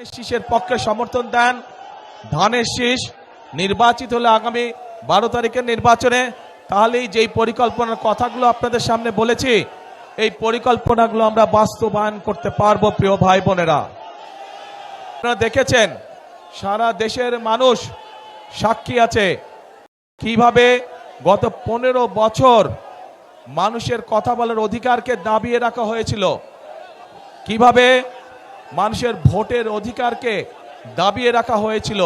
ধানের শীষের পক্ষে সমর্থন দেন। ধানের শীষ নির্বাচিত হলে আগামী 12 তারিখের নির্বাচনে তাহলেই যেই পরিকল্পনার কথাগুলো আপনাদের সামনে বলেছি এই পরিকল্পনাগুলো আমরা বাস্তবায়ন করতে পারবো। প্রিয় ভাই বোনেরা, আপনারা দেখেছেন সারা দেশের মানুষ সাক্ষী আছে কিভাবে গত 15 বছর মানুষের কথা বলার অধিকারকে দাবিয়ে রাখা হয়েছিল, কিভাবে মানুষের ভোটের অধিকারকে দাবিয়ে রাখা হয়েছিল।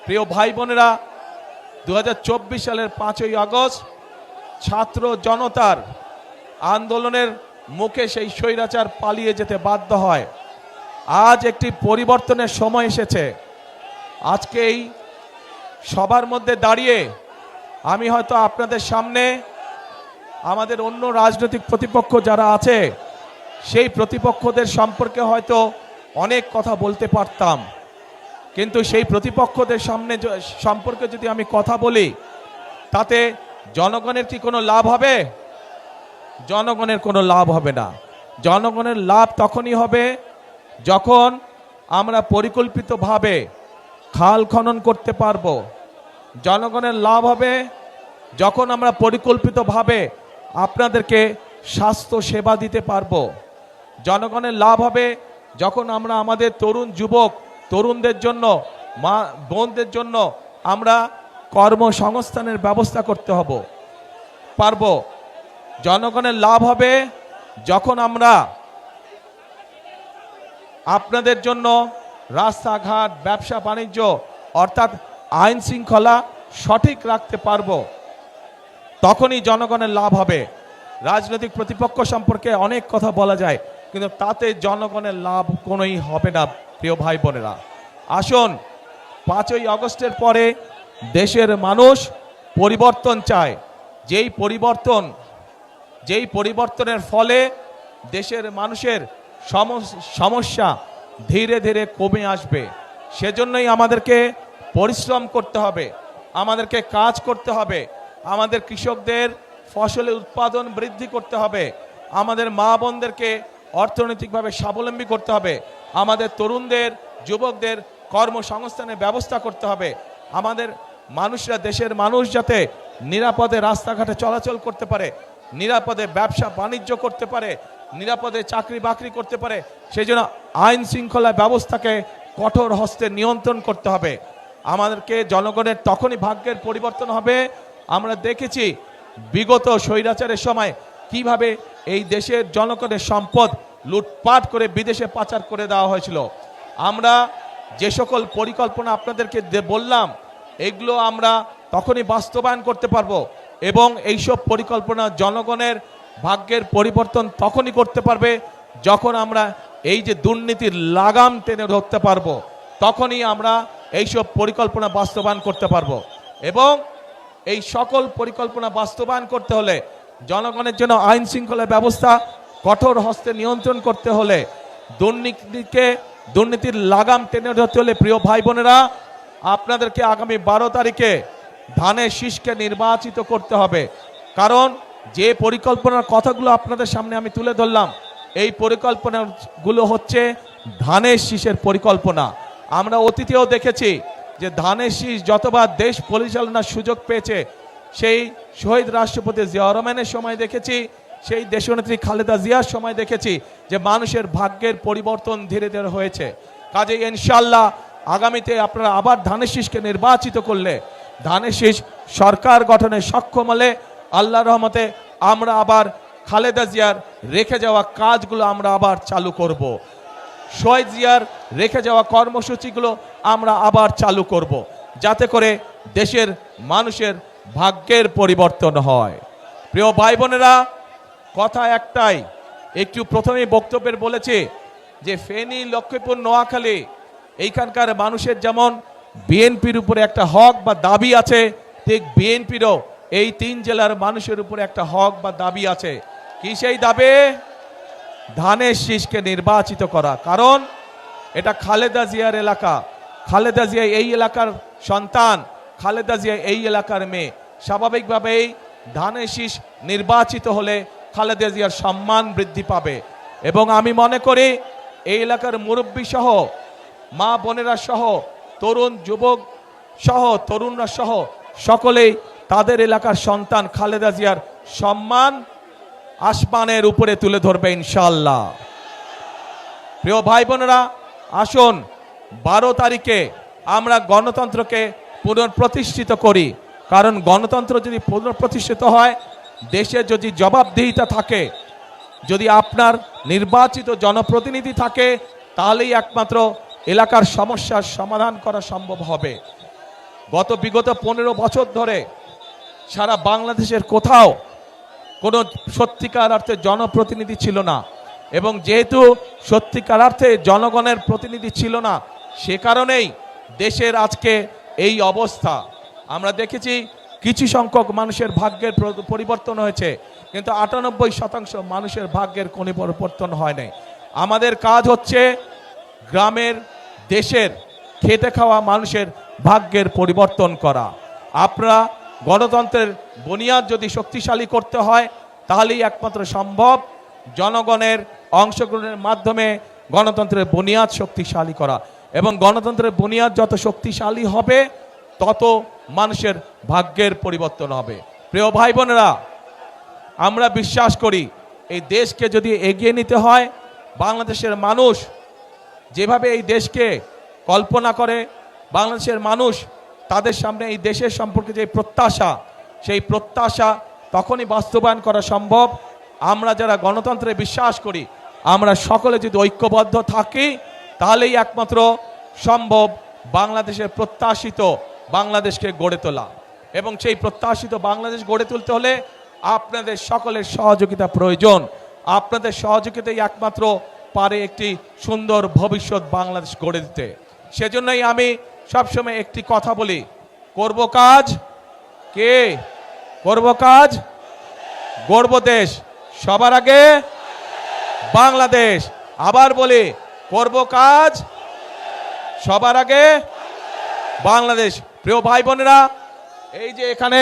প্রিয় ভাই বোনেরা, 2024 সালের 5ই আগস্ট ছাত্র জনতার আন্দোলনের মুখে সেই স্বৈরাচার পালিয়ে যেতে বাধ্য হয়। আজ একটি পরিবর্তনের সময় এসেছে। আজকেই সবার মধ্যে দাঁড়িয়ে আমি হয়তো আপনাদের সামনে আমাদের অন্য রাজনৈতিক প্রতিপক্ষ যারা আছে সেই প্রতিপক্ষদের সম্পর্কে হয়তো অনেক কথা বলতে পারতাম, কিন্তু সেই প্রতিপক্ষদের সম্পর্কে যদি আমি কথা বলি তাতে জনগণের কি কোনো লাভ হবে? জনগণের কোনো লাভ হবে না। জনগণের লাভ তখনই হবে যখন আমরা পরিকল্পিতভাবে খাল খনন করতে পারবো। জনগণের লাভ হবে যখন আমরা পরিকল্পিতভাবে আপনাদেরকে স্বাস্থ্য সেবা দিতে পারবো। জনগণের লাভ হবে যখন আমরা আমাদের তরুণ যুবক তরুণদের জন্য মা বোনদের জন্য আমরা কর্মসংস্থানের ব্যবস্থা করতে পারবো। জনগণের লাভ হবে যখন আমরা আপনাদের জন্য রাস্তাঘাট ব্যবসা বাণিজ্য অর্থাৎ আইন শৃঙ্খলা সঠিক রাখতে পারবো, তখনই জনগণের লাভ হবে। রাজনৈতিক প্রতিপক্ষ সম্পর্কে অনেক কথা বলা যায়, কিন্তু তাতে জনগণের লাভ কোনোই হবে না। প্রিয় ভাই বোনেরা, আসুন 5ই আগস্টের পরে দেশের মানুষ পরিবর্তন চায়। যেই পরিবর্তনের ফলে দেশের মানুষের সমস্যা ধীরে ধীরে কমে আসবে। সেজন্যই আমাদেরকে পরিশ্রম করতে হবে, আমাদেরকে কাজ করতে হবে, আমাদের কৃষকদের ফসলের উৎপাদন বৃদ্ধি করতে হবে, আমাদের মা বোনদেরকে অর্থনৈতিকভাবে স্বাবলম্বী করতে হবে, আমাদের তরুণদের যুবকদের কর্মসংস্থানের ব্যবস্থা করতে হবে। আমাদের মানুষরা দেশের মানুষ যাতে নিরাপদে রাস্তাঘাটে চলাচল করতে পারে, নিরাপদে ব্যবসা বাণিজ্য করতে পারে, নিরাপদে চাকরি বাকরি করতে পারে, সেই জন্য আইন শৃঙ্খলা ব্যবস্থাকে কঠোর হস্তে নিয়ন্ত্রণ করতে হবে। আমাদেরকে জনগণের তখনই ভাগ্যের পরিবর্তন হবে। আমরা দেখেছি বিগত স্বৈরাচারের সময় কিভাবে এই দেশের জনগণের সম্পদ লুটপাট করে বিদেশে পাচার করে দেওয়া হয়েছিল। আমরা যে সকল পরিকল্পনা আপনাদেরকে বললাম এগুলো আমরা তখনই বাস্তবায়ন করতে পারবো, এবং এইসব পরিকল্পনা জনগণের ভাগ্যের পরিবর্তন তখনই করতে পারবে যখন আমরা এই যে দুর্নীতির লাগাম টেনে ধরতে পারবো, তখনই আমরা এইসব পরিকল্পনা বাস্তবায়ন করতে পারবো। এবং এই সকল পরিকল্পনা বাস্তবায়ন করতে হলে জনগণের জন্য আইন শৃঙ্খলা ব্যবস্থা কঠোর হস্তে নিয়ন্ত্রণ করতে হলে দুর্নীতির লাগাম টেনে ধরতে হলে প্রিয় ভাই বোনেরা, আপনাদেরকে আগামী 12 তারিখে ধানের শীষকে নির্বাচিত করতে হবে। কারণ যে পরিকল্পনার কথাগুলো আপনাদের সামনে আমি তুলে ধরলাম এই পরিকল্পনাগুলো হচ্ছে ধানের শীষের পরিকল্পনা। আমরা অতীতেও দেখেছি যে ধানের শীষ যতবার দেশ পরিচালনার সুযোগ পেয়েছে, সেই শহীদ রাষ্ট্রপতি জিয়া রহমানের সময় দেখেছি, সেই দেশনেত্রী খালেদা জিয়ার সময় দেখেছি যে মানুষের ভাগ্যের পরিবর্তন ধীরে ধীরে হয়েছে। কাজেই ইনশাআল্লাহ আগামীতে আপনারা আবার ধানের শীষকে নির্বাচিত করলে ধানের শীষ সরকার গঠনে সক্ষম হলে আল্লাহর রহমতে আমরা আবার খালেদা জিয়ার রেখে যাওয়া কাজগুলো আমরা আবার চালু করব। শহীদ জিয়ার রেখে যাওয়া কর্মসূচিগুলো আমরা আবার চালু করব, যাতে করে দেশের মানুষের ভাগ্যের পরিবর্তন হয়। প্রিয় ভাই বোনেরা, কথা একটাই, একটু প্রথমেই বক্তব্যের বলেছি যে ফেনী, লক্ষ্মীপুর, নোয়াখালী এইখানকার মানুষের যেমন বিএনপির উপরে একটা হক বা দাবি আছে, ঠিক বিএনপিরও এই 3 জেলার মানুষের উপরে একটা হক বা দাবি আছে। কি সেই দাবি? ধানের শীষকে নির্বাচিত করা। কারণ এটা খালেদা জিয়ার এলাকা, খালেদা জিয়া এই এলাকার সন্তান, খালেদা জিয়া এই এলাকার মেয়ে। স্বাভাবিকভাবেই ধানের শীষ নির্বাচিত হলে খালেদা জিয়ার সম্মান বৃদ্ধি পাবে। এবং আমি মনে করি এই এলাকার মুরব্বী সহ মা বোনেরা সহ তরুণ যুবক সহ তরুণরা সহ সকলেই তাদের এলাকার সন্তান খালেদা জিয়ার সম্মান আসমানের উপরে তুলে ধরবে ইনশাআল্লাহ। প্রিয় ভাই বোনেরা, আসুন 12 তারিখে আমরা গণতন্ত্রকে পুনঃপ্রতিষ্ঠিত করি। কারণ গণতন্ত্র যদি পুনঃপ্রতিষ্ঠিত হয়, দেশে যদি জবাবদিহিতা থাকে, যদি আপনার নির্বাচিত জনপ্রতিনিধি থাকে, তাহলেই একমাত্র এলাকার সমস্যার সমাধান করা সম্ভব হবে। বিগত 15 বছর ধরে সারা বাংলাদেশের কোথাও কোনো সত্যিকার অর্থে জনপ্রতিনিধি ছিল না, এবং যেহেতু সত্যিকার অর্থে জনগণের প্রতিনিধি ছিল না, সে কারণেই দেশের আজকে এই অবস্থা। আমরা দেখেছি কিছু সংখ্যক মানুষের ভাগ্যের পরিবর্তন হয়েছে, কিন্তু 98% মানুষের ভাগ্যের কোনো পরিবর্তন হয় নাই। আমাদের কাজ হচ্ছে গ্রামের, দেশের খেটে খাওয়া মানুষের ভাগ্যের পরিবর্তন করা। আপনারা গণতন্ত্রের বুনিয়াদ যদি শক্তিশালী করতে হয়, তাহলেই একমাত্র সম্ভব জনগণের অংশগ্রহণের মাধ্যমে গণতন্ত্রের বুনিয়াদ শক্তিশালী করা। এবং গণতন্ত্রের বুনিয়াদ যত শক্তিশালী হবে, তত মানুষের ভাগ্যের পরিবর্তন হবে। প্রিয় ভাই বোনেরা, আমরা বিশ্বাস করি এই দেশকে যদি এগিয়ে নিতে হয়, বাংলাদেশের মানুষ যেভাবে এই দেশকে কল্পনা করে, বাংলাদেশের মানুষ তাদের সামনে এই দেশের সম্পর্কে যে প্রত্যাশা, সেই প্রত্যাশা তখনই বাস্তবায়ন করা সম্ভব আমরা যারা গণতন্ত্রে বিশ্বাস করি, আমরা সকলে যদি ঐক্যবদ্ধ থাকি, তাহলেই একমাত্র সম্ভব বাংলাদেশের প্রত্যাশিত বাংলাদেশকে গড়ে তোলা। এবং সেই প্রত্যাশিত বাংলাদেশ গড়ে তুলতে হলে আপনাদের সকলের সহযোগিতা প্রয়োজন। আপনাদের সহযোগিতাই একমাত্র পারে একটি সুন্দর ভবিষ্যৎ বাংলাদেশ গড়ে দিতে। সেজন্যই আমি সবসময় একটি কথা বলি, করব কাজ, কে করব কাজ, গড়ব দেশ, সবার আগে বাংলাদেশ। আবার বলি, করব কাজ, সবার আগে বাংলাদেশ। প্রিয় ভাই বোনেরা, এই যে এখানে